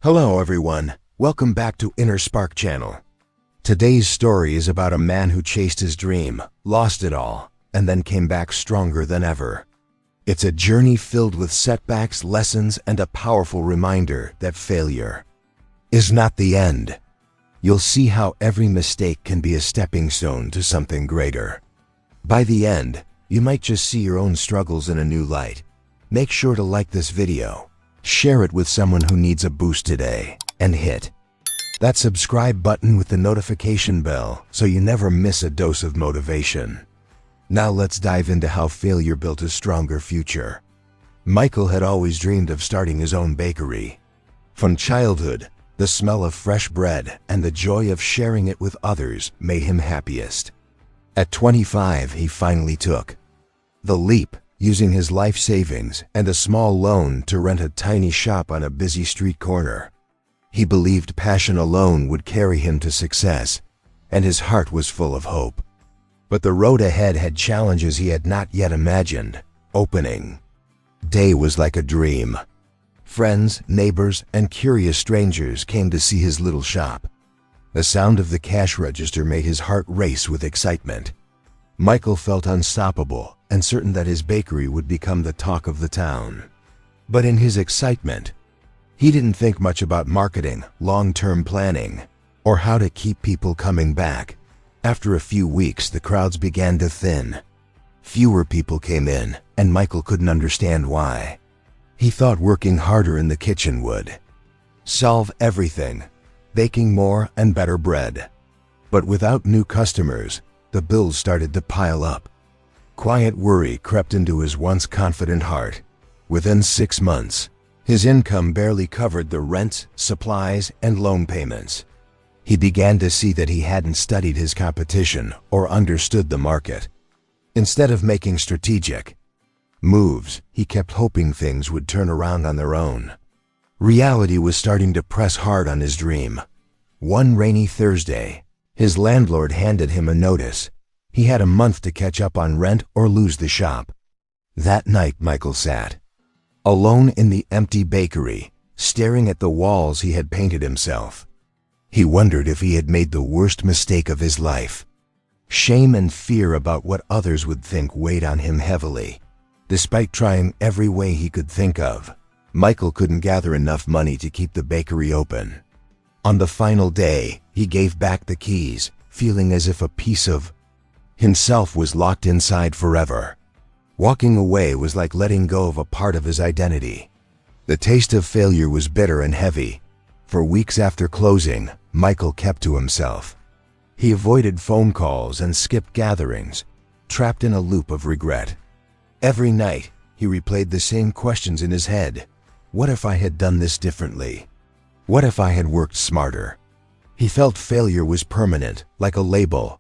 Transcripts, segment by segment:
Hello everyone, welcome back to Inner Spark channel. Today's story is about a man who chased his dream, lost it all, and then came back stronger than ever. It's a journey filled with setbacks, lessons, and a powerful reminder that failure is not the end. You'll see how every mistake can be a stepping stone to something greater. By the end, you might just see your own struggles in a new light. Make sure to like this video, share it with someone who needs a boost today, and hit that subscribe button with the notification bell so you never miss a dose of motivation. Now let's dive into how failure built a stronger future. Michael had always dreamed of starting his own bakery. From childhood, the smell of fresh bread and the joy of sharing it with others made him happiest. At 25, he finally took the leap, using his life savings and a small loan to rent a tiny shop on a busy street corner. He believed passion alone would carry him to success, and his heart was full of hope. But the road ahead had challenges he had not yet imagined. Opening day was like a dream. Friends, neighbors, and curious strangers came to see his little shop. The sound of the cash register made his heart race with excitement. Michael felt unstoppable and certain that his bakery would become the talk of the town. But in his excitement, he didn't think much about marketing, long-term planning, or how to keep people coming back. After a few weeks, the crowds began to thin. Fewer people came in, and Michael couldn't understand why. He thought working harder in the kitchen would solve everything, baking more and better bread. But without new customers, the bills started to pile up. Quiet worry crept into his once confident heart. Within 6 months, his income barely covered the rent, supplies, and loan payments. He began to see that he hadn't studied his competition or understood the market. Instead of making strategic moves, he kept hoping things would turn around on their own. Reality was starting to press hard on his dream. One rainy Thursday, his landlord handed him a notice. He had a month to catch up on rent or lose the shop. That night, Michael sat alone in the empty bakery, staring at the walls he had painted himself. He wondered if he had made the worst mistake of his life. Shame and fear about what others would think weighed on him heavily. Despite trying every way he could think of, Michael couldn't gather enough money to keep the bakery open. On the final day, he gave back the keys, feeling as if a piece of himself was locked inside forever. Walking away was like letting go of a part of his identity. The taste of failure was bitter and heavy. For weeks after closing, Michael kept to himself. He avoided phone calls and skipped gatherings, trapped in a loop of regret. Every night, he replayed the same questions in his head. What if I had done this differently? What if I had worked smarter? He felt failure was permanent, like a label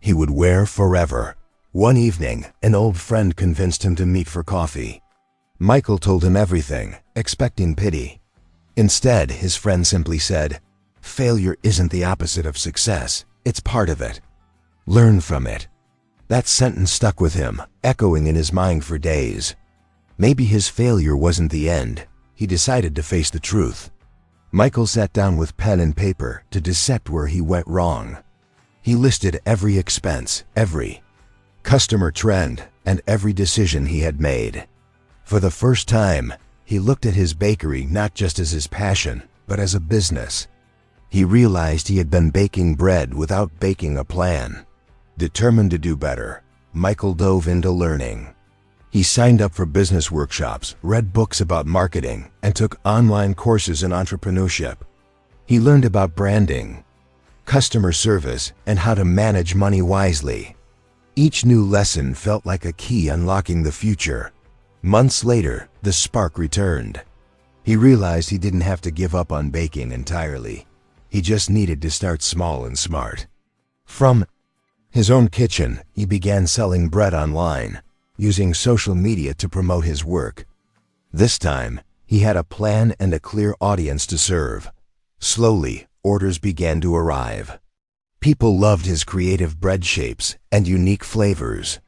he would wear forever. One evening, an old friend convinced him to meet for coffee. Michael told him everything, expecting pity. Instead, his friend simply said, "Failure isn't the opposite of success, it's part of it. Learn from it." That sentence stuck with him, echoing in his mind for days. Maybe his failure wasn't the end. He decided to face the truth. Michael sat down with pen and paper to dissect where he went wrong. He listed every expense, every customer trend, and every decision he had made. For the first time, he looked at his bakery not just as his passion, but as a business. He realized he had been baking bread without baking a plan. Determined to do better, Michael dove into learning. He signed up for business workshops, read books about marketing, and took online courses in entrepreneurship. He learned about branding, customer service, and how to manage money wisely. Each new lesson felt like a key unlocking the future. Months later, the spark returned. He realized he didn't have to give up on baking entirely. He just needed to start small and smart. From his own kitchen, he began selling bread online, using social media to promote his work. This time, he had a plan and a clear audience to serve. Slowly, orders began to arrive. People loved his creative bread shapes and unique flavors.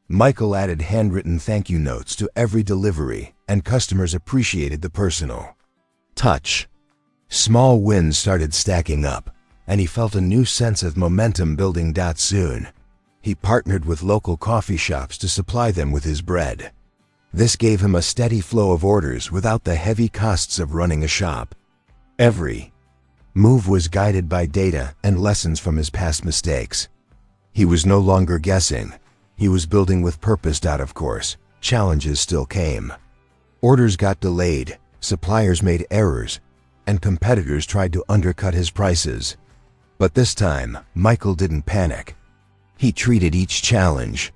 Michael added handwritten thank you notes to every delivery, and customers appreciated the personal touch. Small wins started stacking up, and he felt a new sense of momentum building. Soon, he partnered with local coffee shops to supply them with his bread. This gave him a steady flow of orders without the heavy costs of running a shop. Every move was guided by data and lessons from his past mistakes. He was no longer guessing. He was building with purpose. Of course, challenges still came. Orders got delayed, suppliers made errors, and competitors tried to undercut his prices. But this time, Michael didn't panic. He treated each challenge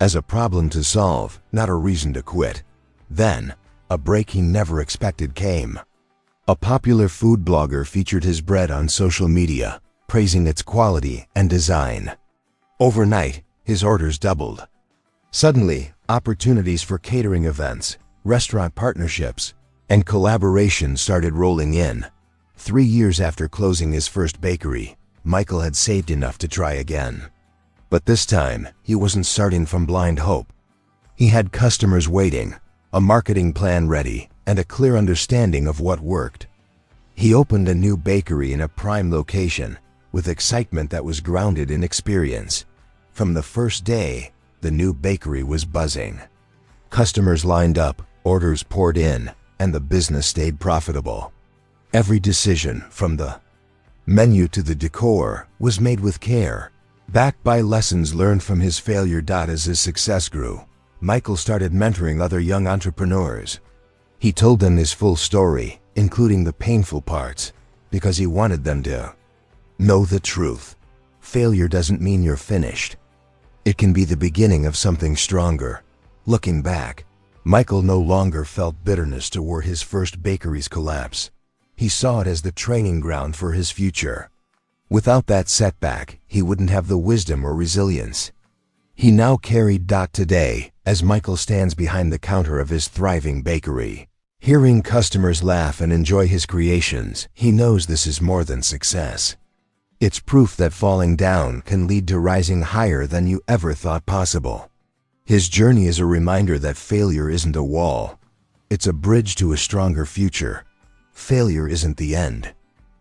as a problem to solve, not a reason to quit. Then, a break he never expected came. A popular food blogger featured his bread on social media, praising its quality and design. Overnight, his orders doubled. Suddenly, opportunities for catering events, restaurant partnerships, and collaborations started rolling in. 3 years after closing his first bakery, Michael had saved enough to try again. But this time, he wasn't starting from blind hope. He had customers waiting, a marketing plan ready, and a clear understanding of what worked. He opened a new bakery in a prime location, with excitement that was grounded in experience. From the first day, the new bakery was buzzing. Customers lined up, orders poured in, and the business stayed profitable. Every decision, from the menu to the decor, was made with care, backed by lessons learned from his failure. As his success grew, Michael started mentoring other young entrepreneurs. He told them his full story, including the painful parts, because he wanted them to know the truth. Failure doesn't mean you're finished. It can be the beginning of something stronger. Looking back, Michael no longer felt bitterness toward his first bakery's collapse. He saw it as the training ground for his future. Without that setback, he wouldn't have the wisdom or resilience he now carried. Today, as Michael stands behind the counter of his thriving bakery, hearing customers laugh and enjoy his creations, he knows this is more than success. It's proof that falling down can lead to rising higher than you ever thought possible. His journey is a reminder that failure isn't a wall. It's a bridge to a stronger future. Failure isn't the end.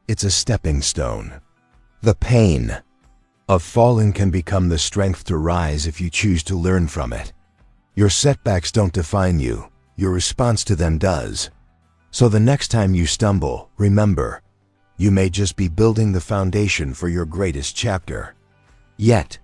It's a stepping stone. The pain of falling can become the strength to rise if you choose to learn from it. Your setbacks don't define you. Your response to them does. So the next time you stumble, remember, you may just be building the foundation for your greatest chapter. Yet,